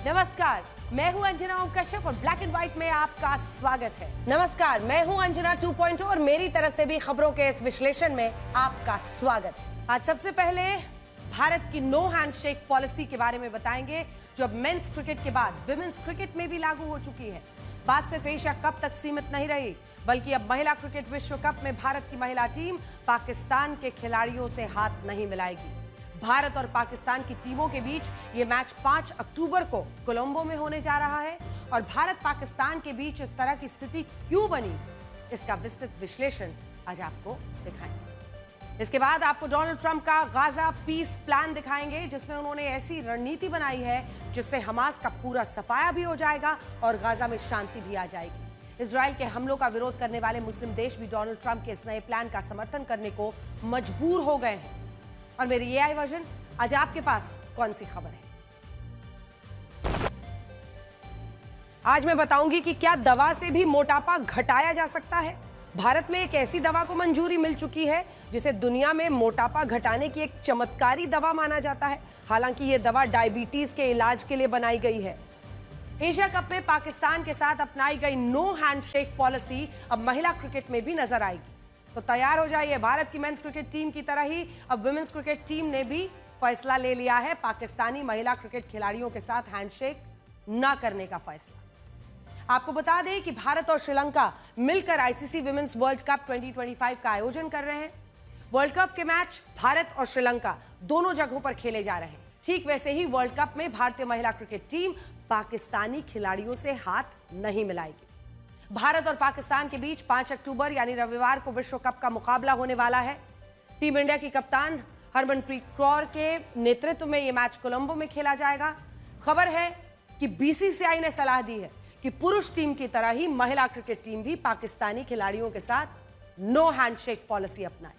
नमस्कार, मैं हूं अंजना ओम कश्यप और ब्लैक एंड व्हाइट में आपका स्वागत है। नमस्कार, मैं हूं अंजना 2.0 और मेरी तरफ से भी खबरों के इस विश्लेषण में आपका स्वागत है। आज सबसे पहले भारत की नो हैंडशेक पॉलिसी के बारे में बताएंगे, जो अब मेंस क्रिकेट के बाद विमेंस क्रिकेट में भी लागू हो चुकी है। बात सिर्फ एशिया कप तक सीमित नहीं रही, बल्कि अब महिला क्रिकेट विश्व कप में भारत की महिला टीम पाकिस्तान के खिलाड़ियों से हाथ नहीं मिलाएगी। भारत और पाकिस्तान की टीमों के बीच ये मैच 5 अक्टूबर को कोलंबो में होने जा रहा है और भारत पाकिस्तान के बीच इस तरह की स्थिति क्यों बनी, इसका विस्तृत विश्लेषण आज आपको दिखाएंगे। इसके बाद आपको डोनाल्ड ट्रंप का गाजा पीस प्लान दिखाएंगे, जिसमें उन्होंने ऐसी रणनीति बनाई है जिससे हमास का पूरा सफाया भी हो जाएगा और गाजा में शांति भी आ जाएगी। इजराइल के हमलों का विरोध करने वाले मुस्लिम देश भी डोनाल्ड ट्रंप के इस नए प्लान का समर्थन करने को मजबूर हो गए हैं। और मेरी एआई वर्जन आज आपके पास कौन सी खबर है? आज मैं बताऊंगी कि क्या दवा से भी मोटापा घटाया जा सकता है। भारत में एक ऐसी दवा को मंजूरी मिल चुकी है जिसे दुनिया में मोटापा घटाने की एक चमत्कारी दवा माना जाता है। हालांकि यह दवा डायबिटीज के इलाज के लिए बनाई गई है। एशिया कप में पाकिस्तान के साथ अपनाई गई नो हैंडशेक पॉलिसी अब महिला क्रिकेट में भी नजर आएगी। तो तैयार हो जाइए, भारत की मेंस क्रिकेट टीम की तरह ही अब वुमेन्स क्रिकेट टीम ने भी फैसला ले लिया है पाकिस्तानी महिला क्रिकेट खिलाड़ियों के साथ हैंडशेक न करने का फैसला। आपको बता दें कि भारत और श्रीलंका मिलकर आईसीसी वुमेन्स वर्ल्ड कप 2025 का आयोजन कर रहे हैं। वर्ल्ड कप के मैच भारत और श्रीलंका दोनों जगहों पर खेले जा रहे हैं। ठीक वैसे ही वर्ल्ड कप में भारतीय महिला क्रिकेट टीम पाकिस्तानी खिलाड़ियों से हाथ नहीं मिलाएगी। भारत और पाकिस्तान के बीच 5 अक्टूबर यानी रविवार को विश्व कप का मुकाबला होने वाला है। टीम इंडिया की कप्तान हरमनप्रीत कौर के नेतृत्व में यह मैच कोलंबो में खेला जाएगा। खबर है कि बीसीसीआई ने सलाह दी है कि पुरुष टीम की तरह ही महिला क्रिकेट टीम भी पाकिस्तानी खिलाड़ियों के साथ नो हैंडशेक पॉलिसी अपनाए।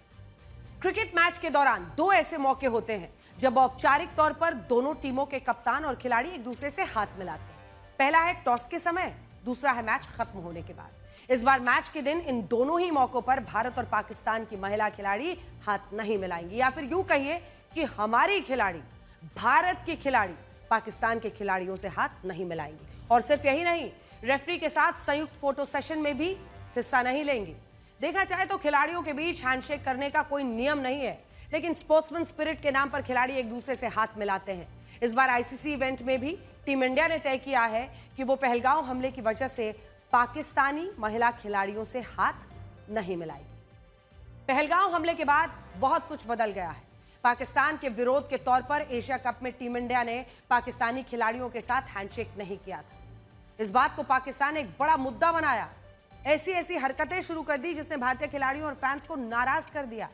क्रिकेट मैच के दौरान 2 ऐसे मौके होते हैं जब औपचारिक तौर पर दोनों टीमों के कप्तान और खिलाड़ी एक दूसरे से हाथ मिलाते हैं। पहला है टॉस के समय, दूसरा है मैच खत्म होने के बाद। इस बार मैच के दिन इन दोनों ही मौकों पर भारत और पाकिस्तान की महिला खिलाड़ी हाथ नहीं मिलाएंगी, या फिर यूं कहिए कि हमारी खिलाड़ी, भारत की खिलाड़ी पाकिस्तान के खिलाड़ियों से हाथ नहीं मिलाएंगी। और सिर्फ यही नहीं, रेफरी के साथ संयुक्त फोटो सेशन में भी हिस्सा नहीं लेंगी। देखा जाए तो खिलाड़ियों के बीच हैंडशेक करने का कोई नियम नहीं है, लेकिन स्पोर्ट्समैन स्पिरिट के नाम पर खिलाड़ी एक दूसरे से हाथ मिलाते हैं। इस बार आईसीसी इवेंट में भी टीम इंडिया ने तय किया है कि वो पहलगांव हमले की वजह से पाकिस्तानी महिला खिलाड़ियों से हाथ नहीं मिलाएगी। पहलगांव हमले के बाद बहुत कुछ बदल गया है। पाकिस्तान के विरोध के तौर पर एशिया कप में टीम इंडिया ने पाकिस्तानी खिलाड़ियों के साथ हैंडशेक नहीं किया था। इस बात को पाकिस्तान ने एक बड़ा मुद्दा बनाया। ऐसी हरकतें शुरू कर दी जिसने भारतीय खिलाड़ियों और फैंस को नाराज कर दिया।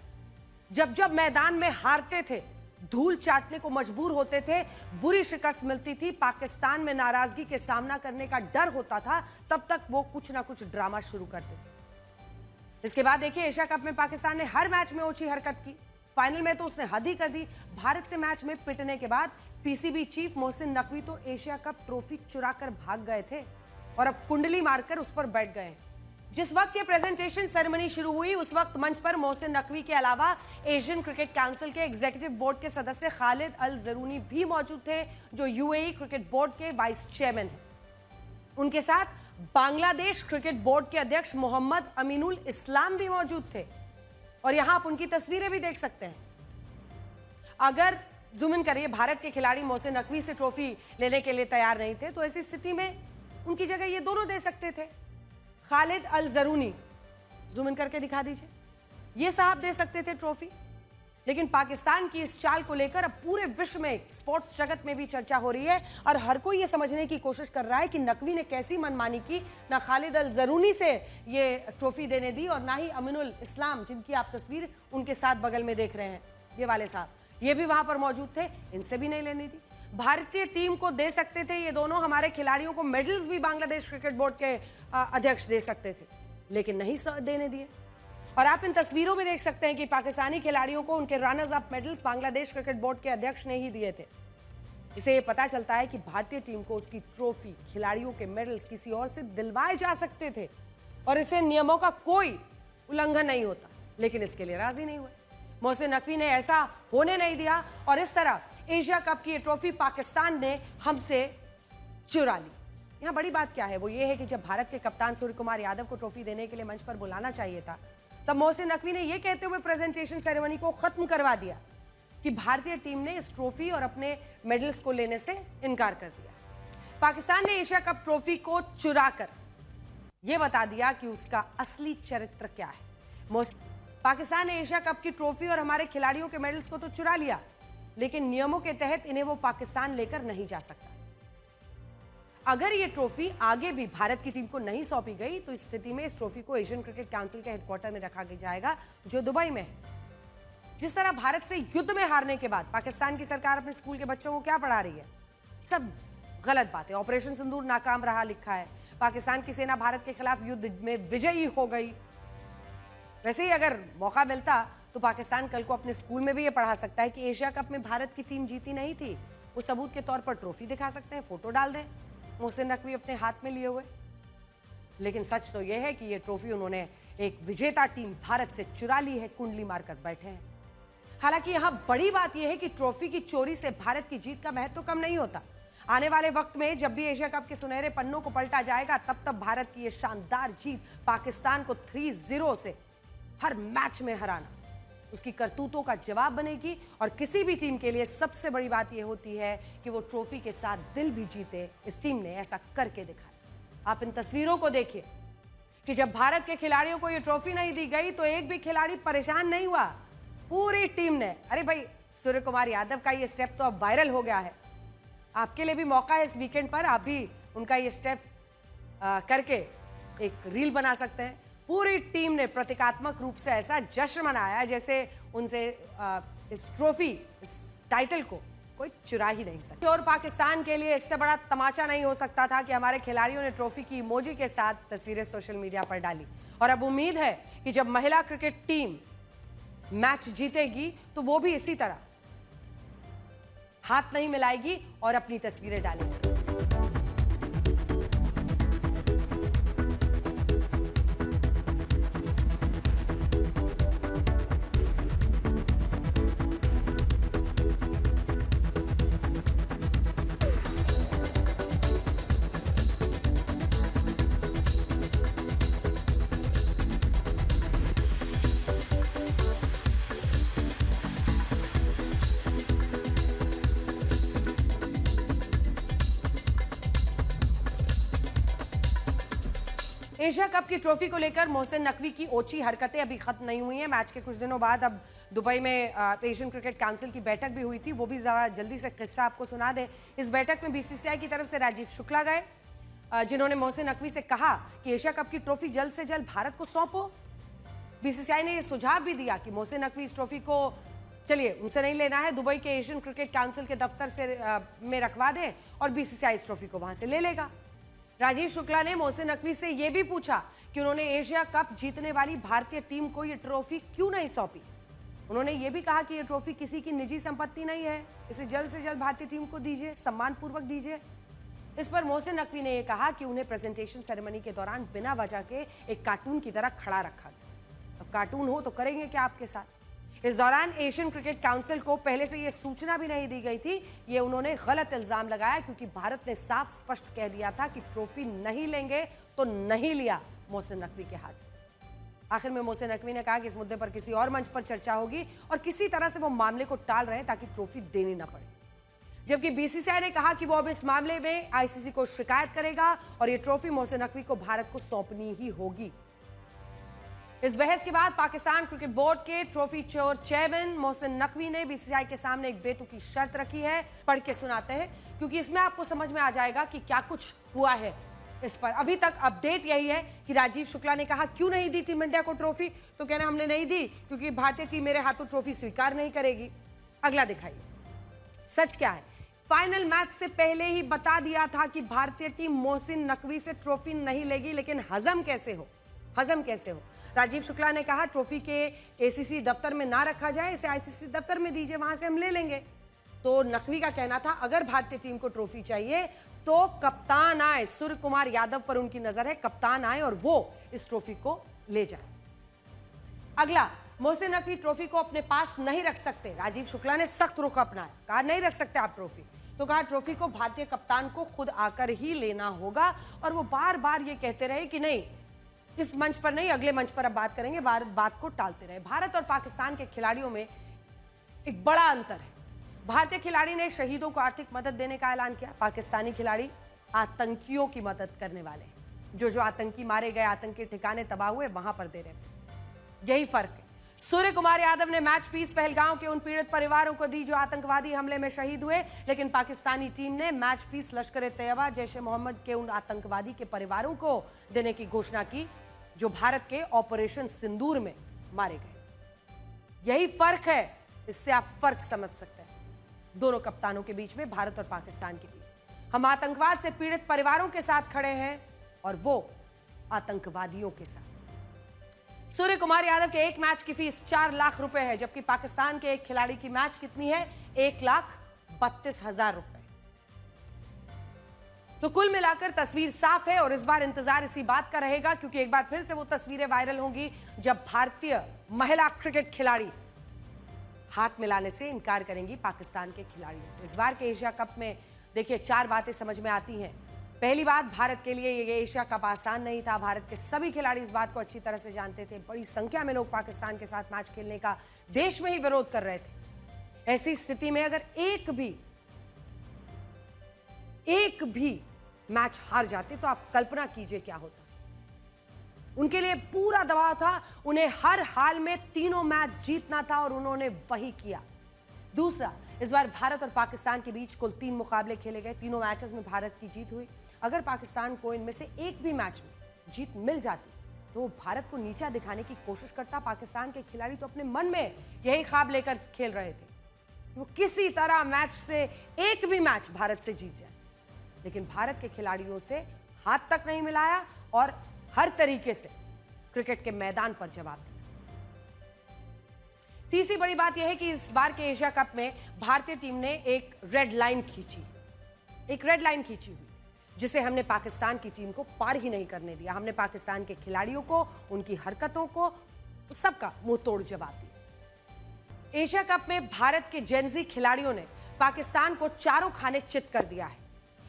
जब मैदान में हारते थे, धूल चाटने को मजबूर होते थे, बुरी शिकस्त मिलती थी, पाकिस्तान में नाराजगी के सामना करने का डर होता था, तब तक वो कुछ ना कुछ ड्रामा शुरू करते थे। इसके बाद देखिए, एशिया कप में पाकिस्तान ने हर मैच में ओछी हरकत की। फाइनल में तो उसने हद ही कर दी। भारत से मैच में पिटने के बाद पीसीबी चीफ मोहसिन नकवी तो एशिया कप ट्रॉफी चुराकर भाग गए थे और अब कुंडली मारकर उस पर बैठ गए। जिस वक्त ये प्रेजेंटेशन सेरेमनी शुरू हुई, उस वक्त मंच पर मोहसिन नकवी के अलावा एशियन क्रिकेट काउंसिल के एग्जीक्यूटिव बोर्ड के सदस्य खालिद अल जरूनी भी मौजूद थे, जो यूएई क्रिकेट बोर्ड के वाइस चेयरमैन हैं। उनके साथ बांग्लादेश क्रिकेट बोर्ड के अध्यक्ष मोहम्मद अमीनुल इस्लाम भी मौजूद थे और यहां आप उनकी तस्वीरें भी देख सकते हैं। अगर जूम इन करिए, भारत के खिलाड़ी मोहसिन नकवी से ट्रॉफी लेने के लिए तैयार नहीं थे, तो ऐसी स्थिति में उनकी जगह ये दोनों दे सकते थे। खालिद अल जरूनी, जूम इन करके दिखा दीजिए, ये साहब दे सकते थे ट्रॉफी। लेकिन पाकिस्तान की इस चाल को लेकर अब पूरे विश्व में, स्पोर्ट्स जगत में भी चर्चा हो रही है और हर कोई ये समझने की कोशिश कर रहा है कि नकवी ने कैसी मनमानी की। ना खालिद अल जरूनी से ये ट्रॉफी देने दी और ना ही अमीनुल इस्लाम, जिनकी आप तस्वीर उनके साथ बगल में देख रहे हैं, ये वाले साहब, ये भी वहां पर मौजूद थे, इनसे भी नहीं लेनी दी। भारतीय टीम को दे सकते थे ये दोनों, हमारे खिलाड़ियों को मेडल्स भी बांग्लादेश क्रिकेट बोर्ड के अध्यक्ष दे सकते थे, लेकिन नहीं देने दिए। और आप इन तस्वीरों में देख सकते हैं कि पाकिस्तानी खिलाड़ियों को उनके runners up medals Bangladesh cricket board के अध्यक्ष ने ही दिए थे। इससे ये पता चलता है कि भारतीय टीम को उसकी ट्रॉफी, खिलाड़ियों के मेडल्स किसी और से दिलवाए जा सकते थे और इसे नियमों का कोई उल्लंघन नहीं होता, लेकिन इसके लिए राजी नहीं हुए। मोहसिन नकवी ने ऐसा होने नहीं दिया और इस तरह एशिया कप की ये ट्रॉफी पाकिस्तान ने हमसे चुरा ली। यहाँ बड़ी बात क्या है, वो ये है कि जब भारत के कप्तान सूर्य कुमार यादव को ट्रॉफी देने के लिए मंच पर बुलाना चाहिए था, तब मोहसिन नकवी ने यह कहते हुए प्रेजेंटेशन सेरेमनी को खत्म करवा दिया कि भारतीय टीम ने इस ट्रॉफी और अपने मेडल्स को लेने से इनकार कर दिया। पाकिस्तान ने एशिया कप ट्रॉफी को चुरा कर यह बता दिया कि उसका असली चरित्र क्या है। पाकिस्तान ने एशिया कप की ट्रॉफी और हमारे खिलाड़ियों के मेडल्स को तो चुरा लिया, लेकिन नियमों के तहत इन्हें वो पाकिस्तान लेकर नहीं जा सकता। अगर ये ट्रॉफी आगे भी भारत की टीम को नहीं सौंपी गई तो इस स्थिति में इस ट्रॉफी को एशियन क्रिकेट काउंसिल के हेडक्वार्टर में रखा जाएगा, जो दुबई में है। जिस तरह भारत से युद्ध में हारने के बाद पाकिस्तान की सरकार अपने स्कूल के बच्चों को क्या पढ़ा रही है, सब गलत बात है। ऑपरेशन सिंदूर नाकाम रहा लिखा है, पाकिस्तान की सेना भारत के खिलाफ युद्ध में विजयी हो गई। वैसे ही अगर मौका मिलता तो पाकिस्तान कल को अपने स्कूल में भी ये पढ़ा सकता है कि एशिया कप में भारत की टीम जीती नहीं थी। वो सबूत के तौर पर ट्रॉफी दिखा सकते हैं, फोटो डाल दें मोहसिन नकवी अपने हाथ में लिए हुए। लेकिन सच तो यह है कि ये ट्रॉफी उन्होंने एक विजेता टीम भारत से चुरा ली है, कुंडली मारकर बैठे हैं। हालांकि यहां बड़ी बात यह है कि ट्रॉफी की चोरी से भारत की जीत का महत्व कम नहीं होता। आने वाले वक्त में जब भी एशिया कप के सुनहरे पन्नों को पलटा जाएगा, तब तब भारत की यह शानदार जीत पाकिस्तान को 3-0 से हर मैच में हराना उसकी करतूतों का जवाब बनेगी। और किसी भी टीम के लिए सबसे बड़ी बात यह होती है कि वो ट्रॉफी के साथ दिल भी जीते। इस टीम ने ऐसा करके दिखाया। आप इन तस्वीरों को देखिए कि जब भारत के खिलाड़ियों को यह ट्रॉफी नहीं दी गई तो एक भी खिलाड़ी परेशान नहीं हुआ, पूरी टीम ने। अरे भाई, सूर्य कुमार यादव का ये स्टेप तो अब वायरल हो गया है। आपके लिए भी मौका है इस वीकेंड पर, आप भी उनका ये स्टेप करके एक रील बना सकते हैं। पूरी टीम ने प्रतीकात्मक रूप से ऐसा जश्न मनाया जैसे उनसे इस ट्रॉफी, इस टाइटल को कोई चुरा ही नहीं सकता। और पाकिस्तान के लिए इससे बड़ा तमाचा नहीं हो सकता था कि हमारे खिलाड़ियों ने ट्रॉफी की इमोजी के साथ तस्वीरें सोशल मीडिया पर डाली। और अब उम्मीद है कि जब महिला क्रिकेट टीम मैच जीतेगी तो वो भी इसी तरह हाथ नहीं मिलाएगी और अपनी तस्वीरें डालेगी। एशिया कप की ट्रॉफी को लेकर मोहसिन नकवी की ओछी हरकतें अभी खत्म नहीं हुई हैं। मैच के कुछ दिनों बाद अब दुबई में एशियन क्रिकेट काउंसिल की बैठक भी हुई थी, वो भी जरा जल्दी से किस्सा आपको सुना दें। इस बैठक में बीसीसीआई की तरफ से राजीव शुक्ला गए, जिन्होंने मोहसिन नकवी से कहा कि एशिया कप की ट्रॉफी जल्द से जल्द भारत को सौंपो। बीसीसीआई ने यह सुझाव भी दिया कि मोहसिन नकवी इस ट्रॉफी को चलिए उनसे नहीं लेना है, दुबई के एशियन क्रिकेट काउंसिल के दफ्तर से में रखवा दें और बीसीसीआई इस ट्रॉफी को वहां से ले लेगा। राजीव शुक्ला ने मोहसिन नकवी से यह भी पूछा कि उन्होंने एशिया कप जीतने वाली भारतीय टीम को यह ट्रॉफी क्यों नहीं सौंपी। उन्होंने यह भी कहा कि यह ट्रॉफी किसी की निजी संपत्ति नहीं है, इसे जल्द से जल्द भारतीय टीम को दीजिए, सम्मानपूर्वक दीजिए। इस पर मोहसिन नकवी ने यह कहा कि उन्हें प्रेजेंटेशन सेरेमनी के दौरान बिना वजह के एक कार्टून की तरह खड़ा रखा गया। अब कार्टून हो तो करेंगे क्या आपके साथ। इस दौरान एशियन क्रिकेट काउंसिल को पहले से यह सूचना भी नहीं दी गई थी। ये उन्होंने गलत इल्जाम लगाया क्योंकि भारत ने साफ स्पष्ट कह दिया था कि ट्रॉफी नहीं लेंगे तो नहीं लिया मोहसिन नकवी के हाथ से। आखिर में मोहसिन नकवी ने कहा कि इस मुद्दे पर किसी और मंच पर चर्चा होगी और किसी तरह से वो मामले को टाल रहे हैं ताकि ट्रॉफी देनी ना पड़े। जबकि बीसीसीआई ने कहा कि वो अब इस मामले में आईसीसी को शिकायत करेगा और ये ट्रॉफी मोहसिन नकवी को भारत को सौंपनी ही होगी। इस बहस के बाद पाकिस्तान क्रिकेट बोर्ड के ट्रॉफी चेयरमैन मोहसिन नकवी ने बीसीसीआई के सामने एक बेतुकी शर्त रखी है। पढ़ के सुनाते हैं क्योंकि इसमें आपको समझ में आ जाएगा कि क्या कुछ हुआ है। इस पर अभी तक अपडेट यही है कि राजीव शुक्ला ने कहा क्यों नहीं दी टीम इंडिया को ट्रॉफी, तो कहना हमने नहीं दी क्योंकि भारतीय टीम मेरे हाथों ट्रॉफी स्वीकार नहीं करेगी। अगला दिखाइए सच क्या है। फाइनल मैच से पहले ही बता दिया था कि भारतीय टीम मोहसिन नकवी से ट्रॉफी नहीं लेगी, लेकिन हजम कैसे हो। राजीव शुक्ला ने कहा ट्रॉफी के एसीसी दफ्तर में ना रखा जाए, इसे आईसीसी दफ्तर में दीजिए, वहां से हम ले लेंगे। तो नकवी का कहना था अगर भारतीय टीम को ट्रॉफी चाहिए तो कप्तान आए, सूर्य कुमार यादव पर उनकी नजर है, कप्तान आए और वो इस ट्रॉफी को ले जाए। अगला मोहसिन नकवी ट्रॉफी को अपने पास नहीं रख सकते। राजीव शुक्ला ने सख्त रुख अपनाया, कहा नहीं रख सकते आप ट्रॉफी। तो कहा ट्रॉफी को भारतीय कप्तान को खुद आकर ही लेना होगा। और वो बार बार ये कहते रहे कि नहीं, इस मंच पर नहीं, अगले मंच पर अब बात करेंगे, बात को टालते रहे। भारत और पाकिस्तान के खिलाड़ियों में एक बड़ा अंतर है। भारतीय खिलाड़ी ने शहीदों को आर्थिक मदद देने का ऐलान किया, पाकिस्तानी खिलाड़ी आतंकियों की मदद करने वाले, जो आतंकी मारे गए, आतंकी ठिकाने तबाह हुए, वहां पर दे रहे पैसे। यही फर्क है। सूर्य कुमार यादव ने मैच फीस पहलगांव के उन पीड़ित परिवारों को दी जो आतंकवादी हमले में शहीद हुए, लेकिन पाकिस्तानी टीम ने मैच फीस लश्कर-ए-तैयबा, जैश-ए-मोहम्मद के उन आतंकवादी के परिवारों को देने की घोषणा की जो भारत के ऑपरेशन सिंदूर में मारे गए। यही फर्क है। इससे आप फर्क समझ सकते हैं दोनों कप्तानों के बीच में, भारत और पाकिस्तान के बीच। हम आतंकवाद से पीड़ित परिवारों के साथ खड़े हैं और वो आतंकवादियों के साथ। सूर्य कुमार यादव के एक मैच की फीस 4 लाख रुपए है, जबकि पाकिस्तान के एक खिलाड़ी की मैच कितनी है? 1,32,000 रुपए। तो कुल मिलाकर तस्वीर साफ है और इस बार इंतजार इसी बात का रहेगा, क्योंकि एक बार फिर से वो तस्वीरें वायरल होंगी जब भारतीय महिला क्रिकेट खिलाड़ी हाथ मिलाने से इनकार करेंगी पाकिस्तान के खिलाड़ियों से। इस बार के एशिया कप में देखिए 4 बातें समझ में आती हैं। पहली बात, भारत के लिए ये एशिया कप आसान नहीं था। भारत के सभी खिलाड़ी इस बात को अच्छी तरह से जानते थे। बड़ी संख्या में लोग पाकिस्तान के साथ मैच खेलने का देश में ही विरोध कर रहे थे। ऐसी स्थिति में अगर एक भी मैच हार जाते तो आप कल्पना कीजिए क्या होता। उनके लिए पूरा दबाव था, उन्हें हर हाल में तीनों मैच जीतना था और उन्होंने वही किया। दूसरा, इस बार भारत और पाकिस्तान के बीच कुल 3 मुकाबले खेले गए। तीनों मैचेस में भारत की जीत हुई। अगर पाकिस्तान को इनमें से एक भी मैच में जीत मिल जाती तो वो भारत को नीचा दिखाने की कोशिश करता। पाकिस्तान के खिलाड़ी तो अपने मन में यही ख्वाब लेकर खेल रहे थे, वो किसी तरह मैच से एक भी मैच भारत से जीत जाए। लेकिन भारत के खिलाड़ियों से हाथ तक नहीं मिलाया और हर तरीके से क्रिकेट के मैदान पर जवाब दिया। तीसरी बड़ी बात यह है कि इस बार के एशिया कप में भारतीय टीम ने एक रेड लाइन खींची हुई, जिसे हमने पाकिस्तान की टीम को पार ही नहीं करने दिया। हमने पाकिस्तान के खिलाड़ियों को, उनकी हरकतों को, सबका मुंह तोड़ जवाब दिया। एशिया कप में भारत के जेनजी खिलाड़ियों ने पाकिस्तान को चारों खाने चित कर दिया है।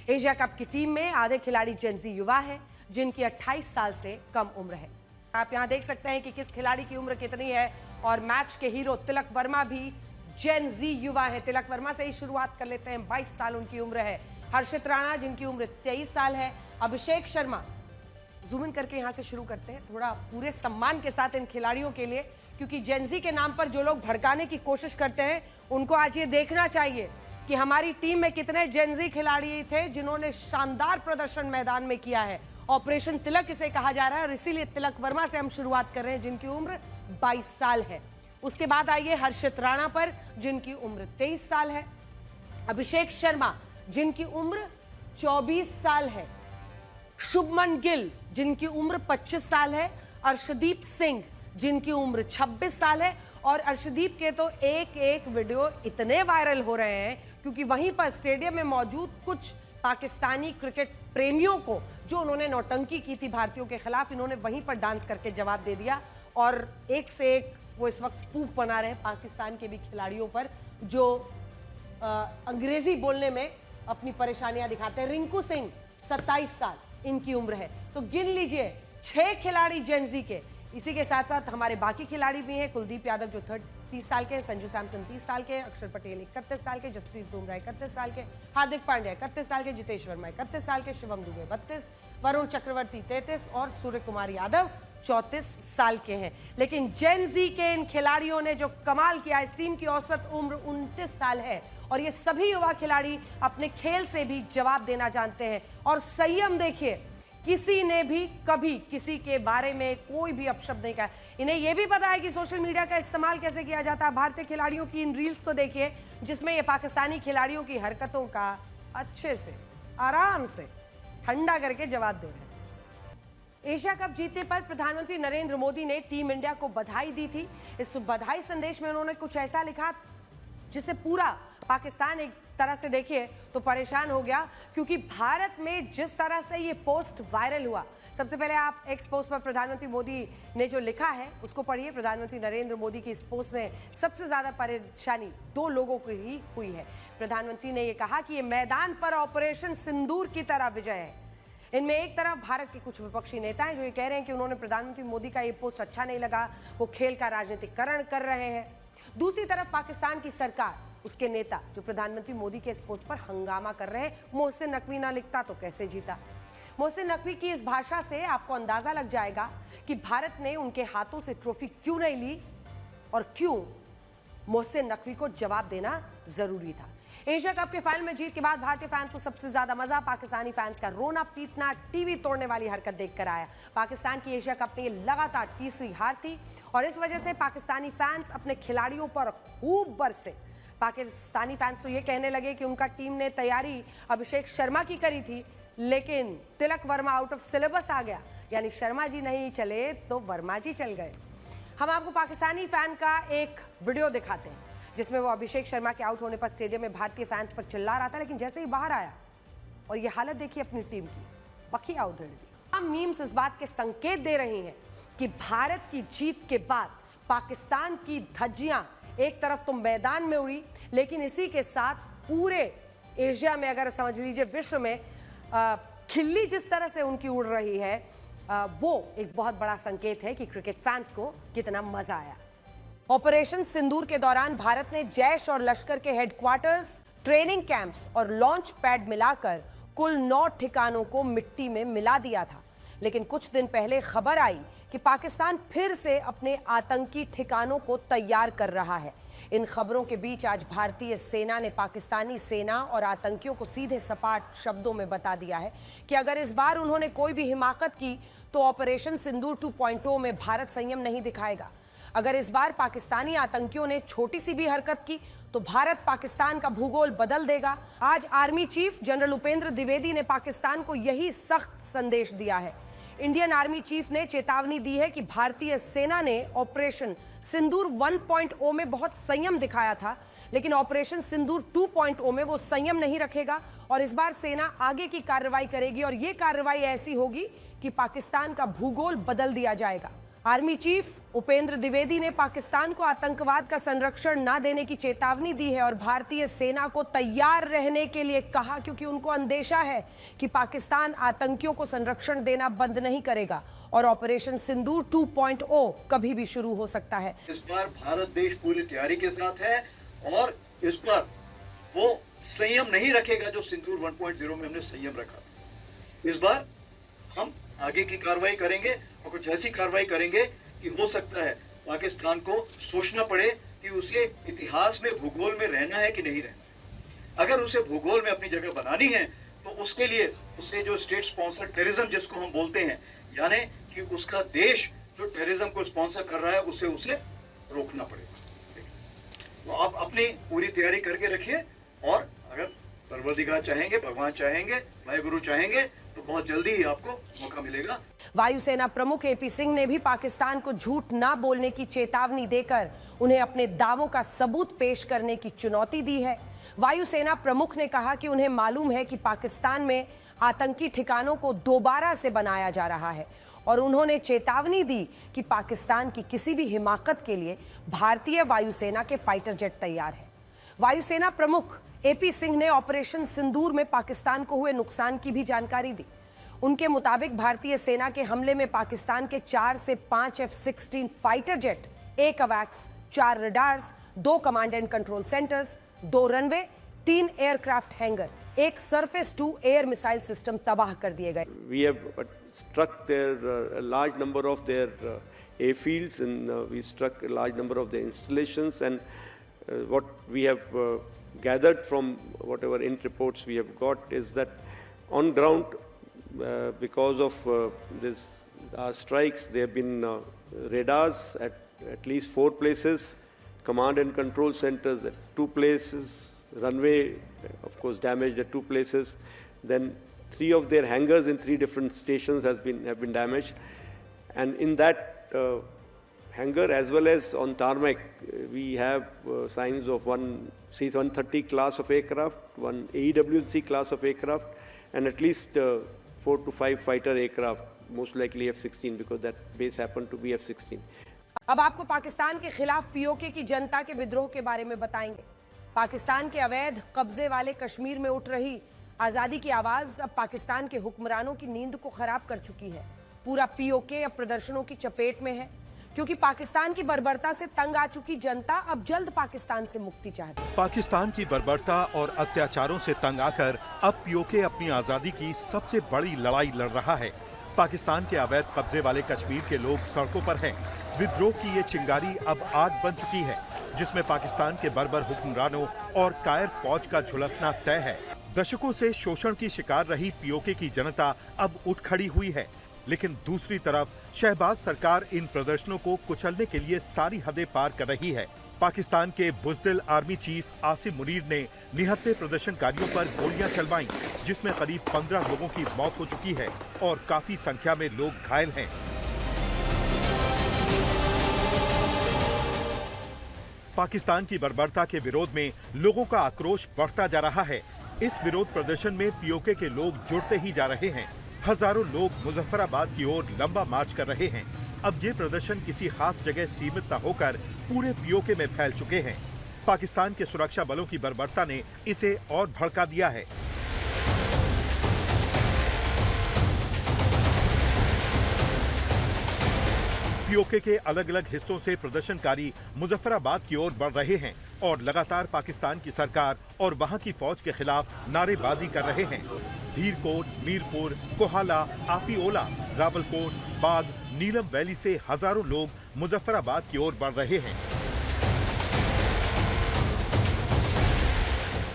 एशिया कप की टीम में आधे खिलाड़ी जेनजी युवा है, जिनकी 28 साल से कम उम्र है। आप यहां देख सकते हैं कि किस खिलाड़ी की उम्र कितनी है। और मैच के हीरो तिलक वर्मा भी जेनजी युवा है। तिलक वर्मा से ही शुरुआत कर लेते हैं। 22 साल उनकी उम्र है। हर्षित राणा, जिनकी उम्र 23 साल है। अभिषेक शर्मा, जूम इन करके यहां से शुरू करते हैं थोड़ा पूरे सम्मान के साथ इन खिलाड़ियों के लिए, क्योंकि जेनजी के नाम पर जो लोग भड़काने की कोशिश करते हैं उनको आज ये देखना चाहिए कि हमारी टीम में कितने जेनजी खिलाड़ी थे जिन्होंने शानदार प्रदर्शन मैदान में किया है। ऑपरेशन तिलक इसे कहा जा रहा है और इसीलिए तिलक वर्मा से हम शुरुआत कर रहे हैं, जिनकी उम्र 22 साल है। उसके बाद आइए हर्षित राणा पर, जिनकी उम्र 23 साल है। अभिषेक शर्मा, जिनकी उम्र 24 साल है। शुभमन गिल, जिनकी उम्र 25 साल है। अर्शदीप सिंह, जिनकी उम्र 26 साल है। और अर्शदीप के तो एक वीडियो इतने वायरल हो रहे हैं क्योंकि वहीं पर स्टेडियम में मौजूद कुछ पाकिस्तानी क्रिकेट प्रेमियों को, जो उन्होंने नौटंकी की थी भारतीयों के खिलाफ, इन्होंने वहीं पर डांस करके जवाब दे दिया। और एक से एक वो इस वक्त स्पूफ बना रहे हैं पाकिस्तान के भी खिलाड़ियों पर, जो अंग्रेजी बोलने में अपनी परेशानियां दिखाते हैं। रिंकू सिंह 27 साल इनकी उम्र है। तो गिन लीजिए 6 खिलाड़ी जेनजी के। इसी के साथ साथ हमारे बाकी खिलाड़ी भी हैं। कुलदीप यादव जो 30 साल के हैं, संजू सैमसन 30 साल के, अक्षर पटेल 31 साल के, जसप्रीत बुमराह 31 साल के, हार्दिक पांड्या 31 साल के, जितेश वर्मा 31 साल के, शिवम दुबे 32, वरुण चक्रवर्ती 33 और सूर्य कुमार यादव 34 साल के हैं। लेकिन जेनजी के इन खिलाड़ियों ने जो कमाल किया, इस टीम की औसत उम्र 29 साल है और ये सभी युवा खिलाड़ी अपने खेल से भी जवाब देना जानते हैं। और संयम देखिए, किसी ने भी कभी किसी के बारे में कोई भी अपशब्द नहीं कहा। इन्हें यह भी पता है कि सोशल मीडिया का इस्तेमाल कैसे किया जाता है। भारतीय खिलाड़ियों की इन रील्स को देखिए, जिसमें ये पाकिस्तानी खिलाड़ियों की हरकतों का अच्छे से, आराम से ठंडा करके जवाब दे रहे हैं। एशिया कप जीतने पर प्रधानमंत्री नरेंद्र मोदी ने टीम इंडिया को बधाई दी थी। इस बधाई संदेश में उन्होंने कुछ ऐसा लिखा जिससे पूरा पाकिस्तान एक तरह से देखिए तो परेशान हो गया, क्योंकि भारत में जिस तरह से ये पोस्ट वायरल हुआ, सबसे पहले आप एक्स पोस्ट पर प्रधानमंत्री मोदी ने जो लिखा है उसको पढ़िए। प्रधानमंत्री नरेंद्र मोदी की इस पोस्ट में सबसे ज्यादा परेशानी दो लोगों को ही हुई है। प्रधानमंत्री ने यह कहा कि ये मैदान पर ऑपरेशन सिंदूर की तरह विजय है। इनमें एक तरफ भारत के कुछ विपक्षी नेता हैं जो ये कह रहे हैं कि उन्होंने प्रधानमंत्री मोदी का ये पोस्ट अच्छा नहीं लगा, वो खेल का राजनीतिकरण कर रहे हैं। दूसरी तरफ पाकिस्तान की सरकार, उसके नेता जो प्रधानमंत्री मोदी के इस पोस्ट पर हंगामा कर रहे हैं, मोहसिन नकवी ना लिखता तो कैसे जीता। मोहसिन नकवी की इस भाषा से आपको अंदाजा लग जाएगा कि भारत ने उनके हाथों से ट्रॉफी क्यों नहीं ली और क्यों मोहसिन नकवी को जवाब देना जरूरी था। एशिया कप के फाइनल में जीत के बाद भारतीय फैंस को सबसे ज्यादा मजा पाकिस्तानी फैंस का रोना पीटना, टीवी तोड़ने वाली हरकत देखकर आया। पाकिस्तान की एशिया कप में ये लगातार तीसरी हार थी और इस वजह से पाकिस्तानी फैंस अपने खिलाड़ियों पर खूब बरसे। पाकिस्तानी फैंस तो ये कहने लगे कि उनका टीम ने तैयारी अभिषेक शर्मा की करी थी, लेकिन Tilak Varma out of syllabus आ गया, यानी शर्मा जी नहीं चले तो वर्मा जी चल गए। हम आपको पाकिस्तानी फैन का एक वीडियो दिखाते हैं जिसमें वो अभिषेक शर्मा के आउट होने पर स्टेडियम में भारतीय फैंस पर चिल्ला रहा था, लेकिन जैसे ही बाहर आया और ये हालत देखी अपनी टीम की, बखिया उधेड़ दी। मीम्स इस बात के संकेत दे रही हैं कि भारत की जीत के बाद पाकिस्तान की धज्जियां एक तरफ तो मैदान में उड़ी, लेकिन इसी के साथ पूरे एशिया में, अगर समझ लीजिए विश्व में खिल्ली जिस तरह से उनकी उड़ रही है, वो एक बहुत बड़ा संकेत है कि क्रिकेट फैंस को कितना मजा आया। ऑपरेशन सिंदूर के दौरान भारत ने जैश और लश्कर के हेडक्वार्टर्स, ट्रेनिंग कैंप्स और लॉन्च पैड मिलाकर कुल 9 ठिकानों को मिट्टी में मिला दिया था। लेकिन कुछ दिन पहले खबर आई कि पाकिस्तान फिर से अपने आतंकी ठिकानों को तैयार कर रहा है। इन खबरों के बीच आज भारतीय सेना ने पाकिस्तानी सेना और आतंकियों को सीधे सपाट शब्दों में बता दिया है कि अगर इस बार उन्होंने कोई भी हिमाकत की तो ऑपरेशन सिंदूर 2.0 में भारत संयम नहीं दिखाएगा। अगर इस बार पाकिस्तानी आतंकियों ने छोटी सी भी हरकत की तो भारत पाकिस्तान का भूगोल बदल देगा। आज army chief general Upendra Dwivedi ने पाकिस्तान को यही सख्त संदेश दिया है। इंडियन आर्मी चीफ ने चेतावनी दी है कि भारतीय सेना ने ऑपरेशन सिंदूर 1.0 में बहुत संयम दिखाया था, लेकिन ऑपरेशन सिंदूर 2.0 में वो संयम नहीं रखेगा और इस बार सेना आगे की कार्रवाई करेगी और ये कार्रवाई ऐसी होगी कि पाकिस्तान का भूगोल बदल दिया जाएगा। आर्मी चीफ उपेंद्र द्विवेदी ने पाकिस्तान को आतंकवाद का संरक्षण न देने की चेतावनी दी है और भारतीय सेना को तैयार रहने के लिए कहा, क्योंकि उनको अंदेशा है कि पाकिस्तान आतंकियों को संरक्षण देना बंद नहीं करेगा और ऑपरेशन सिंदूर 2.0 कभी भी शुरू हो सकता है। इस बार भारत देश पूरी तैयारी के साथ है और इस बार वो संयम नहीं रखेगा जो सिंदूर 1.0 में हमने संयम रखा। इस बार हम आगे की कार्रवाई करेंगे और कुछ ऐसी कार्रवाई करेंगे कि हो सकता है पाकिस्तान को सोचना पड़े कि उसे इतिहास में भूगोल में रहना है कि नहीं रहना। अगर उसे भूगोल में अपनी जगह बनानी है तो उसके लिए उसे जो स्टेट स्पॉन्सर टेररिज्म जिसको हम बोलते हैं, यानी कि उसका देश जो टेररिज्म को स्पॉन्सर कर रहा है उसे रोकना पड़ेगा। तो आप अपनी पूरी तैयारी करके रखिए और अगर परवरदिगार चाहेंगे, भगवान चाहेंगे, वाहिगुरु चाहेंगे तो बहुत जल्दी ही आपको मौका मिलेगा। वायुसेना प्रमुख एपी सिंह ने भी पाकिस्तान को झूठ ना बोलने की चेतावनी देकर उन्हें अपने दावों का सबूत पेश करने की चुनौती दी है। वायुसेना प्रमुख ने कहा कि उन्हें मालूम है कि पाकिस्तान में आतंकी ठिकानों को दोबारा से बनाया जा रहा है और उन्होंने चेतावनी दी कि पाकिस्तान की किसी भी हिमाकत के लिए भारतीय वायुसेना के फाइटर जेट तैयार है। वायुसेना प्रमुख एपी सिंह ने ऑपरेशन सिंदूर में पाकिस्तान को हुए नुकसान की भी जानकारी दी। उनके मुताबिक भारतीय सेना के हमले में पाकिस्तान के 4 से 5 F-16 फाइटर जेट, 1 अवैक्स, 4 radars, 2 command and control centres, 2 runway, 3 aircraft hangar, 1 surface to air missile system तबाह कर दिए गए। We have struck a large number of their airfields and we struck a large number of their installations, and what we have gathered from whatever in reports we have got is that on ground, because of our strikes, there have been radars at least 4 places, command and control centers at 2 places, runway of course damaged at 2 places, then 3 of their hangars in 3 different stations have been damaged, and in that hangar as well as on tarmac. We have signs of one C-130 class of aircraft, one AEW&C class of aircraft, and at least 4 to 5 fighter aircraft, most likely F-16 because that base happened to be F-16. अब आपको पाकिस्तान के खिलाफ PoK की जनता के विद्रोह के बारे में बताएंगे। पाकिस्तान के अवैध कब्जे वाले कश्मीर में उठ रही आजादी की आवाज अब पाकिस्तान के हुक्मरानों की नींद को खराब कर चुकी है। पूरा पीओके अब प्रदर्शनों की चपेट में है क्योंकि पाकिस्तान की बर्बरता से तंग आ चुकी जनता अब जल्द पाकिस्तान से मुक्ति चाहती है। पाकिस्तान की बर्बरता और अत्याचारों से तंग आकर अब पीओके अपनी आजादी की सबसे बड़ी लड़ाई लड़ रहा है। पाकिस्तान के अवैध कब्जे वाले कश्मीर के लोग सड़कों पर हैं। विद्रोह की ये चिंगारी अब आग बन चुकी है जिसमें पाकिस्तान के बर्बर हुक्मरानों और कायर फौज का झुलसना तय है। दशकों से शोषण की शिकार रही पीओके की जनता अब उठ खड़ी हुई है, लेकिन दूसरी तरफ शहबाज सरकार इन प्रदर्शनों को कुचलने के लिए सारी हदें पार कर रही है। पाकिस्तान के बुज़दिल आर्मी चीफ आसिम मुनीर ने निहत्थे प्रदर्शनकारियों पर गोलियां चलवाईं, जिसमें करीब 15 लोगों की मौत हो चुकी है और काफी संख्या में लोग घायल हैं। पाकिस्तान की बर्बरता के विरोध में लोगों का आक्रोश बढ़ता जा रहा है। इस विरोध प्रदर्शन में पीओके के लोग जुड़ते ही जा रहे हैं। हजारों लोग मुजफ्फराबाद की ओर लंबा मार्च कर रहे हैं। अब ये प्रदर्शन किसी खास जगह सीमित न होकर पूरे पीओके में फैल चुके हैं। पाकिस्तान के सुरक्षा बलों की बर्बरता ने इसे और भड़का दिया है। पीओके के अलग अलग हिस्सों से प्रदर्शनकारी मुजफ्फराबाद की ओर बढ़ रहे हैं और लगातार पाकिस्तान की सरकार और वहां की फौज के खिलाफ नारेबाजी कर रहे हैं। धीरकोट, मीरपुर, कोहाला, आपियोला, रावलकोट, बाग, नीलम वैली से हजारों लोग मुजफ्फराबाद की ओर बढ़ रहे हैं।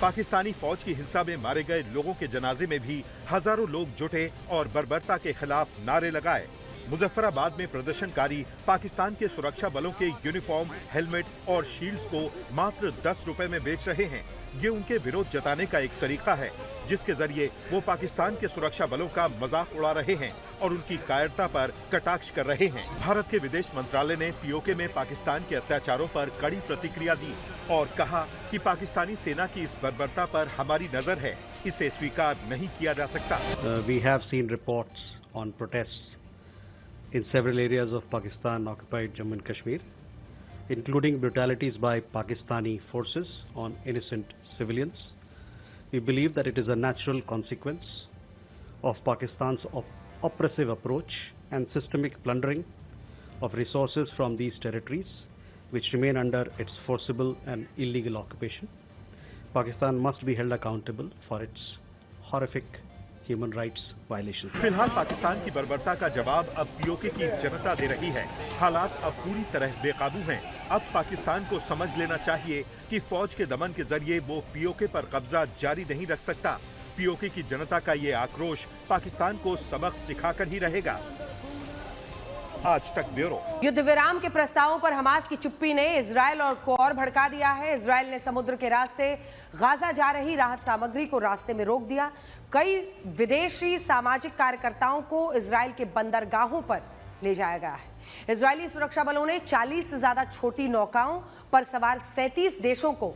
पाकिस्तानी फौज की हिंसा में मारे गए लोगों के जनाजे में भी हजारों लोग जुटे और बर्बरता के खिलाफ नारे लगाए। मुजफ्फराबाद में प्रदर्शनकारी पाकिस्तान के सुरक्षा बलों के यूनिफॉर्म, हेलमेट और शील्ड्स को मात्र 10 रुपए में बेच रहे हैं। ये उनके विरोध जताने का एक तरीका है जिसके जरिए वो पाकिस्तान के सुरक्षा बलों का मजाक उड़ा रहे हैं और उनकी कायरता पर कटाक्ष कर रहे हैं। भारत के विदेश मंत्रालय ने पीओके में पाकिस्तान के अत्याचारों पर कड़ी प्रतिक्रिया दी और कहा कि पाकिस्तानी सेना की इस बर्बरता पर हमारी नजर है, इसे स्वीकार नहीं किया जा सकता। We have seen reports on protests in several areas of Pakistan-occupied Jammu and Kashmir, including brutalities by Pakistani forces on innocent civilians. We believe that it is a natural consequence of Pakistan's oppressive approach and systemic plundering of resources from these territories, which remain under its forcible and illegal occupation. Pakistan must be held accountable for its horrific human rights violations. फिलहाल पाकिस्तान की बर्बरता का जवाब अब PoK की जनता दे रही है। हालात अब पूरी तरह बेकाबू हैं। अब पाकिस्तान को समझ लेना चाहिए कि फौज के दमन के जरिए वो पीओके पर कब्जा जारी नहीं रख सकता। पीओके की जनता का ये आक्रोश पाकिस्तान को सबक सिखाकर ही रहेगा। आज तक ब्यूरो। युद्ध विराम के प्रस्तावों पर हमास की चुप्पी ने इजरायल और को और भड़का दिया है। इजरायल ने समुद्र के रास्ते गाजा जा रही राहत सामग्री को रास्ते में रोक दिया। कई विदेशी सामाजिक कार्यकर्ताओं को इजरायल के बंदरगाहों पर ले जाया गया है। इजरायली सुरक्षा बलों ने 40 से ज्यादा छोटी नौकाओं पर सवार 37 देशों को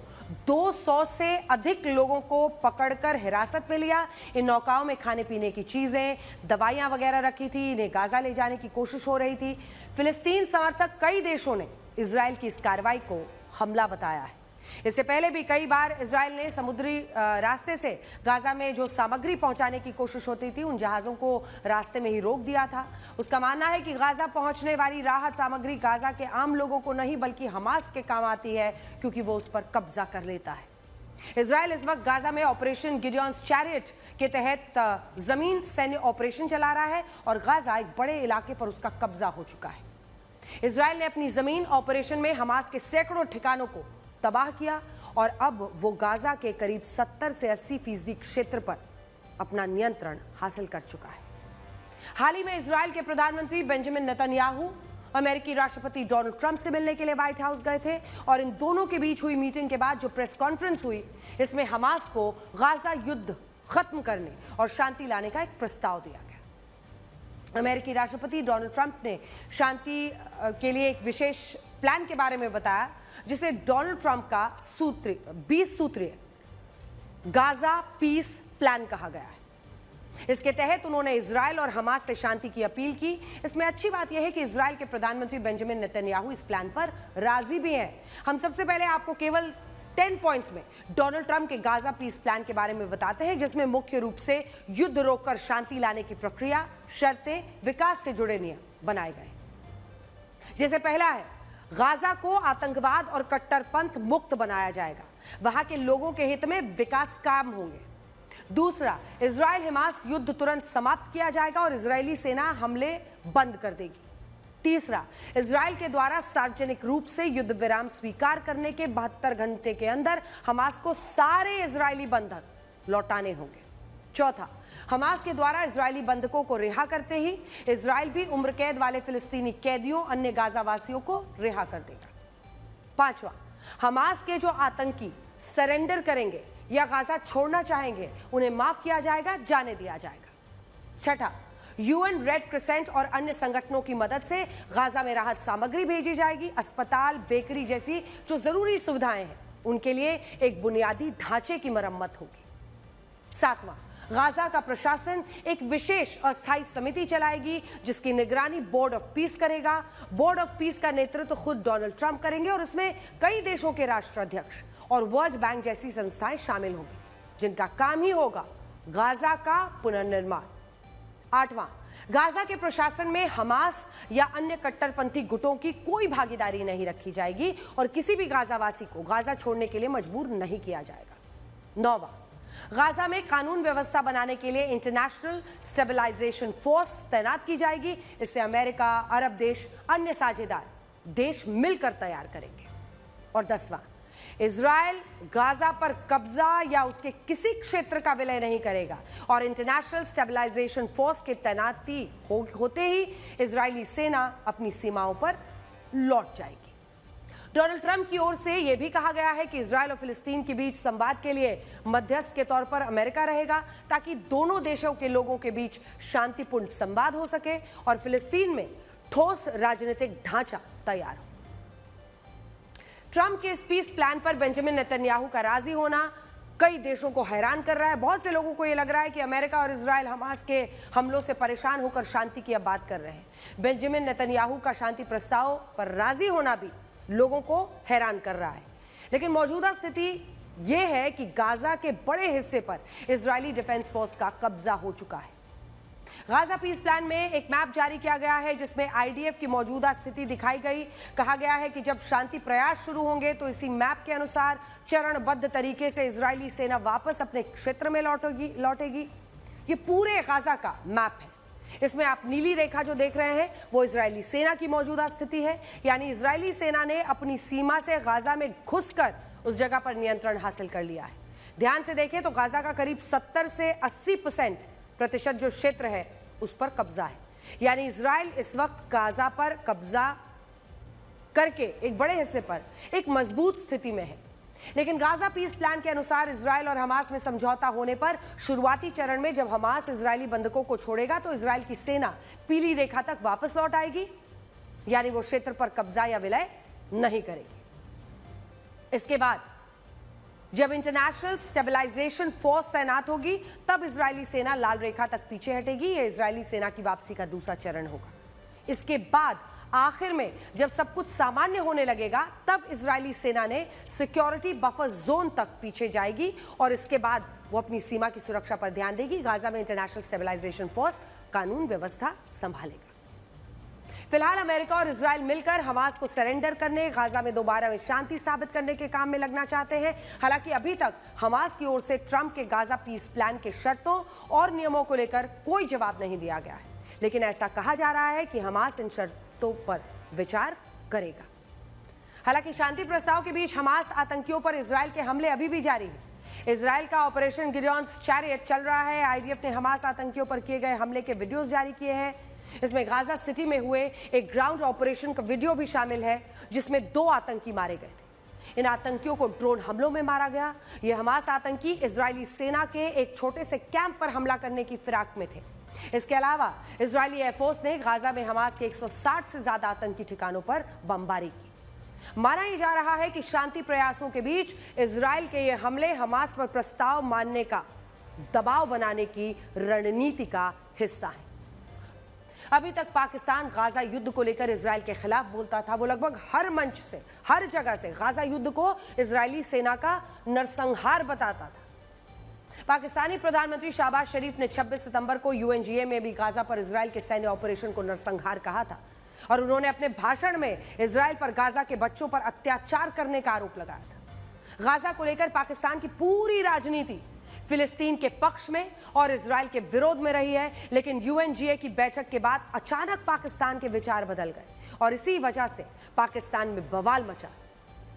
200 से अधिक लोगों को पकड़कर हिरासत में लिया। इन नौकाओं में खाने पीने की चीजें, दवाइयां वगैरह रखी थी। इन्हें गाजा ले जाने की कोशिश हो रही थी। फिलिस्तीन समर्थक कई देशों ने इजरायल की इस कार्रवाई को हमला बताया है। इससे पहले भी कई बार इजरायल ने समुद्री रास्ते से गाजा में जो सामग्री पहुंचाने की कोशिश होती थी उन जहाजों को रास्ते में ही रोक दिया था। उसका मानना है कि गाजा पहुंचने वाली राहत सामग्री गाजा के आम लोगों को नहीं बल्कि हमास के काम आती है क्योंकि वो उस पर कब्जा कर लेता है। इजरायल इस वक्त गाजा में ऑपरेशन गिडियंस चैरियट के तहत जमीन सैन्य ऑपरेशन चला रहा है और गाजा एक बड़े इलाके पर उसका कब्जा हो चुका है। इजरायल ने अपनी जमीन ऑपरेशन में हमास के सैकड़ों ठिकानों को तबाह किया और अब वो गाजा के करीब 70 से 80% क्षेत्र पर अपना नियंत्रण हासिल कर चुका है। हाल ही में इजरायल के प्रधानमंत्री बेंजामिन नेतन्याहू अमेरिकी राष्ट्रपति डोनाल्ड ट्रंप से मिलने के लिए व्हाइट हाउस गए थे और इन दोनों के बीच हुई मीटिंग के बाद जो प्रेस कॉन्फ्रेंस हुई इसमें हमास को गाजा युद्ध खत्म करने और शांति लाने का एक प्रस्ताव दिया गया। अमेरिकी राष्ट्रपति डोनाल्ड ट्रंप ने शांति के लिए एक विशेष प्लान के बारे में बताया, जिसे डोनाल्ड ट्रंप का 20 सूत्रीय गाजा पीस प्लान कहा गया है। इसके तहत उन्होंने इजराइल और हमास से शांति की अपील की। इसमें अच्छी बात यह है कि इजराइल के प्रधानमंत्री बेंजामिन नेतन्याहू इस प्लान पर राजी भी हैं। हम सबसे पहले आपको केवल 10 पॉइंट्स में डोनाल्ड ट्रंप के गाजा पीस प्लान के बारे में बताते हैं, जिसमें मुख्य रूप से युद्ध रोककर शांति लाने की प्रक्रिया, शर्तें, विकास से जुड़े नियम बनाए गए। जैसे पहला है, गाजा को आतंकवाद और कट्टरपंथ मुक्त बनाया जाएगा, वहां के लोगों के हित में विकास काम होंगे। दूसरा, इजराइल हमास युद्ध तुरंत समाप्त किया जाएगा और इजरायली सेना हमले बंद कर देगी। तीसरा, इजराइल के द्वारा सार्वजनिक रूप से युद्ध विराम स्वीकार करने के 72 घंटे के अंदर हमास को सारे इजरायली बंधक लौटाने होंगे। चौथा, हमास के द्वारा इजरायली बंधकों को रिहा करते ही इजराइल भी उम्र कैद वाले फिलिस्तीनी कैदियों, अन्य गाजावासियों को रिहा कर देगा। पांचवा, हमास के जो आतंकी सरेंडर करेंगे या गाजा छोड़ना चाहेंगे, उन्हें माफ किया जाएगा, जाने दिया जाएगा। छठा, यूएन रेड क्रिसेंट और अन्य संगठनों की मदद से गाजा में राहत सामग्री भेजी जाएगी। अस्पताल, बेकरी जैसी जो जरूरी सुविधाएं हैं, उनके लिए एक बुनियादी ढांचे की मरम्मत होगी। सातवां, गाजा का प्रशासन एक विशेष अस्थायी समिति चलाएगी, जिसकी निगरानी बोर्ड ऑफ पीस करेगा। बोर्ड ऑफ पीस का नेतृत्व खुद डोनाल्ड ट्रंप करेंगे और इसमें कई देशों के राष्ट्राध्यक्ष और वर्ल्ड बैंक जैसी संस्थाएं शामिल होंगी, जिनका काम ही होगा गाजा का पुनर्निर्माण। आठवां, गाजा के प्रशासन में हमास या अन्य कट्टरपंथी गुटों की कोई भागीदारी नहीं रखी जाएगी और किसी भी गाजावासी को गाजा छोड़ने के लिए मजबूर नहीं किया जाएगा। नौवां, गाजा में कानून व्यवस्था बनाने के लिए इंटरनेशनल स्टेबलाइजेशन फोर्स तैनात की जाएगी। इसे अमेरिका, अरब देश, अन्य साझेदार देश मिलकर तैयार करेंगे। और 10वां, इजराइल गाजा पर कब्जा या उसके किसी क्षेत्र का विलय नहीं करेगा और इंटरनेशनल स्टेबलाइजेशन फोर्स की तैनाती होते ही इजरायली सेना अपनी सीमाओं पर लौट जाएगी। डोनाल्ड ट्रंप की ओर से यह भी कहा गया है कि इजराइल और फिलिस्तीन के बीच संवाद के लिए मध्यस्थ के तौर पर अमेरिका रहेगा, ताकि दोनों देशों के लोगों के बीच शांतिपूर्ण संवाद हो सके और फिलिस्तीन में ठोस राजनीतिक ढांचा तैयार हो। ट्रंप के इस पीस प्लान पर बेंजामिन नेतन्याहू का राजी होना कई देशों को हैरान कर रहा है। बहुत से लोगों को यह लग रहा है कि अमेरिका और इजराइल हमास के हमलों से परेशान होकर शांति की अब बात कर रहे हैं। बेंजामिन नेतन्याहू का शांति प्रस्ताव पर राजी होना भी लोगों को हैरान कर रहा है। लेकिन मौजूदा स्थिति यह है कि गाजा के बड़े हिस्से पर इजरायली डिफेंस फोर्स का कब्जा हो चुका है। गाजा पीस प्लान में एक मैप जारी किया गया है, जिसमें आईडीएफ की मौजूदा स्थिति दिखाई गई। कहा गया है कि जब शांति प्रयास शुरू होंगे तो इसी मैप के अनुसार चरणबद्ध तरीके से इजरायली सेना वापस अपने क्षेत्र में लौटेगी। ये पूरे गाजा का मैप है। इसमें आप नीली रेखा जो देख रहे हैं, वो इजरायली सेना की मौजूदा स्थिति है, यानी इजरायली सेना ने अपनी सीमा से गाजा में घुसकर उस जगह पर नियंत्रण हासिल कर लिया है। ध्यान से देखें तो गाजा का करीब 70 से 80% जो क्षेत्र है उस पर कब्जा है, यानी इजराइल इस वक्त गाजा पर कब्जा करके एक बड़े हिस्से पर एक मजबूत स्थिति में है। लेकिन गाजा पीस प्लान के अनुसार इजराइल और हमास में समझौता होने पर शुरुआती चरण में जब हमास इजरायली बंधकों को छोड़ेगा तो इजराइल की सेना पीली रेखा तक वापस लौट आएगी, यानी वो क्षेत्र पर कब्जा या विलय नहीं करेगी। इसके बाद जब इंटरनेशनल स्टेबलाइजेशन फोर्स तैनात होगी तब इजरायली सेना लाल रेखा तक पीछे हटेगी। यह इजरायली सेना की वापसी का दूसरा चरण होगा। इसके बाद आखिर में जब सब कुछ सामान्य होने लगेगा तब इजरायली सेना ने सिक्योरिटी बफर जोन तक पीछे जाएगी और इसके बाद वो अपनी सीमा की सुरक्षा पर ध्यान देगी। गाजा में इंटरनेशनल स्टेबलाइजेशन फोर्स कानून व्यवस्था संभालेगा। फिलहाल अमेरिका और इजराइल मिलकर हमास को सरेंडर करने, गाजा में दोबारा में शांति स्थापित करने के काम में लगना चाहते हैं। हालांकि अभी तक हमास की ओर से ट्रंप के गाजा पीस प्लान के शर्तों और नियमों को लेकर कोई जवाब नहीं दिया गया है, लेकिन ऐसा कहा जा रहा है कि हमास इन शर्तों पर विचार करेगा। हालांकि शांति प्रस्ताव के बीच हमास आतंकियों पर इजराइल के हमले अभी भी जारी है। इजराइल का ऑपरेशन गिडियॉन्स चैरियट चल रहा है। आईडीएफ ने हमास आतंकियों पर किए गए हमले के वीडियोस जारी किए हैं। इसमें गाजा सिटी में हुए एक ग्राउंड ऑपरेशन का वीडियो भी शामिल है, जिसमें 2 आतंकी मारे गए थे। इन आतंकियों को ड्रोन हमलों में मारा गया। ये हमास आतंकी इजरायली सेना के एक छोटे से कैंप पर हमला करने की फिराक में थे। इसके अलावा इजरायली एयरफोर्स ने गाजा में हमास के 160 से ज्यादा आतंकी ठिकानों पर बमबारी की। माना ही जा रहा है कि शांति प्रयासों के बीच इजरायल के ये हमले हमास पर प्रस्ताव मानने का दबाव बनाने की रणनीति का हिस्सा है। अभी तक पाकिस्तान गाजा युद्ध को लेकर इजरायल के खिलाफ बोलता था। वो लगभग हर मंच से, हर जगह से गाजा युद्ध को इजरायली सेना का नरसंहार बताता था। पाकिस्तानी प्रधानमंत्री शहबाज शरीफ ने 26 सितंबर को यूएनजीए में भी गाजा पर इजरायल के सैन्य ऑपरेशन को नरसंहार कहा था और उन्होंने अपने भाषण में इजरायल पर गाजा के बच्चों पर अत्याचार करने का आरोप लगाया था। गाजा को लेकर पाकिस्तान की पूरी राजनीति फिलिस्तीन के पक्ष में और इजरायल के विरोध में रही है, लेकिन यूएनजीए की बैठक के बाद अचानक पाकिस्तान के विचार बदल गए और इसी वजह से पाकिस्तान में बवाल मचा।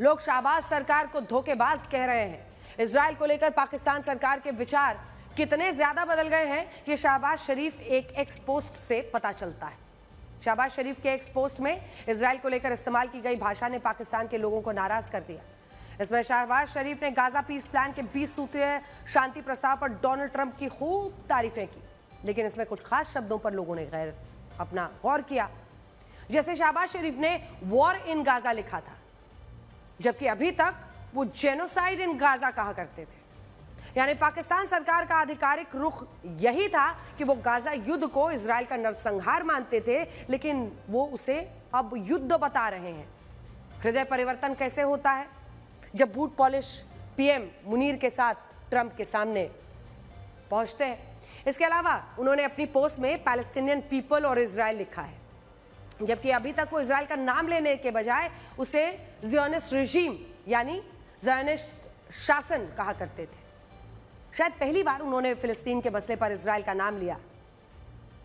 लोग शहबाज सरकार को धोखेबाज कह रहे हैं। इजरायल को लेकर पाकिस्तान सरकार के विचार कितने ज्यादा बदल गए हैं, ये शहबाज शरीफ एक एक्स पोस्ट से पता चलता है। शहबाज शरीफ के एक्स पोस्ट में इजरायल को लेकर इस्तेमाल की गई भाषा ने पाकिस्तान के लोगों को नाराज कर दिया। इसमें शहबाज शरीफ ने गाजा पीस प्लान के 20 सूत्रीय शांति प्रस्ताव पर डोनाल्ड ट्रंप की खूब तारीफें की, लेकिन इसमें कुछ खास शब्दों पर लोगों ने अपना गौर किया। जैसे शहबाज शरीफ ने वॉर इन गाजा लिखा था, जबकि अभी तक वो जेनोसाइड इन गाजा कहा करते थे। यानी पाकिस्तान सरकार का आधिकारिक रुख यही था कि वो गाजा युद्ध को इजरायल का नरसंहार मानते थे, लेकिन वो उसे अब युद्ध बता रहे हैं। हृदय परिवर्तन कैसे होता है? जब बूट पॉलिश पीएम मुनीर के साथ ट्रंप के सामने पहुंचते हैं। इसके अलावा उन्होंने अपनी पोस्ट में पैलेस्टीनियन पीपल और इजरायल लिखा है, जबकि अभी तक वो इजरायल का नाम लेने के बजाय उसे ज़ियोनिस्ट रिजीम यानी ज़ियोनिस्ट शासन कहा करते थे। शायद पहली बार उन्होंने फिलिस्तीन के मसले पर इजरायल का नाम लिया।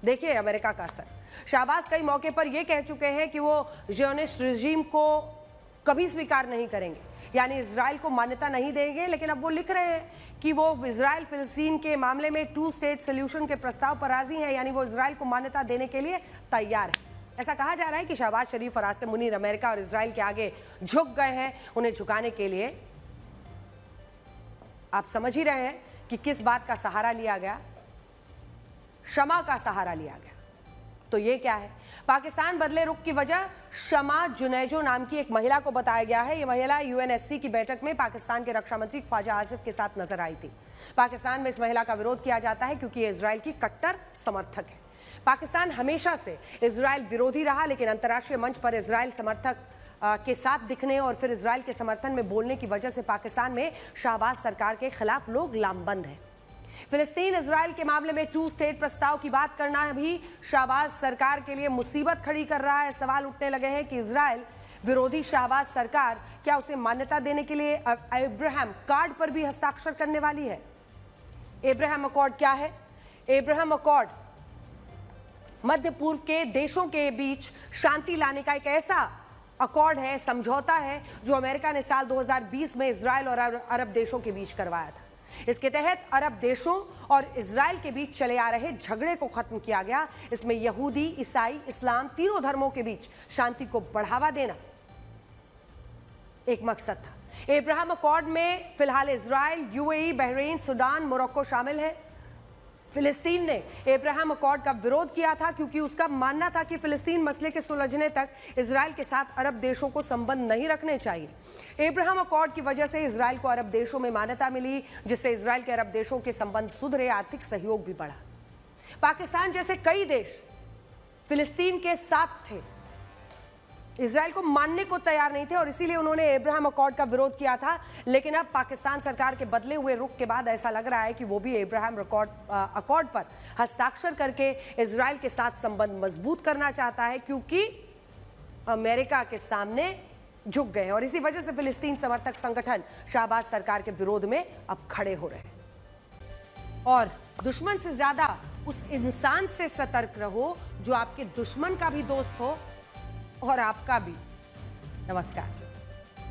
देखिए अमेरिका का असर। शहबाज कई मौके पर यह कह चुके हैं कि वो ज़ियोनिस्ट रिजीम को कभी स्वीकार नहीं करेंगे, यानी इजरायल को मान्यता नहीं देंगे, लेकिन अब वो लिख रहे हैं कि वो इजरायल फिलिस्तीन के मामले में 2 स्टेट सोल्यूशन के प्रस्ताव पर राजी हैं, यानी वो इजरायल को मान्यता देने के लिए तैयार है। ऐसा कहा जा रहा है कि शहबाज शरीफ और आसिम मुनीर अमेरिका और इजरायल के आगे झुक गए हैं। उन्हें झुकाने के लिए आप समझ ही रहे हैं कि किस बात का सहारा लिया गया, शमा का सहारा लिया गया। तो ये क्या है? पाकिस्तान बदले रुख की वजह शमा जुनैजो नाम की एक महिला को बताया गया है। ये महिला यूएनएससी की बैठक में पाकिस्तान के रक्षा मंत्री ख्वाजा आसिफ के साथ नजर आई थी। पाकिस्तान में इस महिला का विरोध किया जाता है क्योंकि ये इजरायल की कट्टर समर्थक है। पाकिस्तान हमेशा से इजरायल विरोधी रहा, लेकिन अंतर्राष्ट्रीय मंच पर इजरायल समर्थक के साथ दिखने और फिर इजरायल के समर्थन में बोलने की वजह से पाकिस्तान में शहबाज सरकार के खिलाफ लोग लामबंद हैं। फिलिस्तीन इजरायल के मामले में 2 स्टेट प्रस्ताव की बात करना भी शहबाज सरकार के लिए मुसीबत खड़ी कर रहा है। सवाल उठने लगे हैं कि इजरायल विरोधी शहबाज सरकार क्या उसे मान्यता देने के लिए अब्राहम कार्ड पर भी हस्ताक्षर करने वाली है? अब्राहम अकॉर्ड क्या है? अब्राहम अकॉर्ड मध्य पूर्व के देशों के बीच शांति लाने का एक ऐसा अकॉर्ड है, समझौता है, जो अमेरिका ने साल 2020 में इजरायल और अरब देशों के बीच करवाया था। इसके तहत अरब देशों और इजरायल के बीच चले आ रहे झगड़े को खत्म किया गया। इसमें यहूदी, ईसाई, इस्लाम तीनों धर्मों के बीच शांति को बढ़ावा देना एक मकसद था। अब्राहम अकॉर्ड में फिलहाल Israel, UAE, Bahrain, Sudan, Morocco शामिल है। फिलिस्तीन ने अब्राहम अकॉर्ड का विरोध किया था क्योंकि उसका मानना था कि फिलिस्तीन मसले के सुलझने तक इजरायल के साथ अरब देशों को संबंध नहीं रखने चाहिए। अब्राहम अकॉर्ड की वजह से इजरायल को अरब देशों में मान्यता मिली, जिससे इजरायल के अरब देशों के संबंध सुधरे, आर्थिक सहयोग भी बढ़ा। पाकिस्तान जैसे कई देश फिलिस्तीन के साथ थे, इजरायल को मानने को तैयार नहीं थे और इसीलिए उन्होंने अब्राहम अकॉर्ड का विरोध किया था। लेकिन अब पाकिस्तान सरकार के बदले हुए रुख के बाद ऐसा लग रहा है कि वो भी अब्राहम अकॉर्ड पर हस्ताक्षर करके इजरायल के साथ संबंध मजबूत करना चाहता है, क्योंकि अमेरिका के सामने झुक गए और इसी वजह से फिलिस्तीन समर्थक संगठन शहबाज सरकार के विरोध में अब खड़े हो रहे हैं। और दुश्मन से ज्यादा उस इंसान से सतर्क रहो जो आपके दुश्मन का भी दोस्त हो और आपका भी। नमस्कार।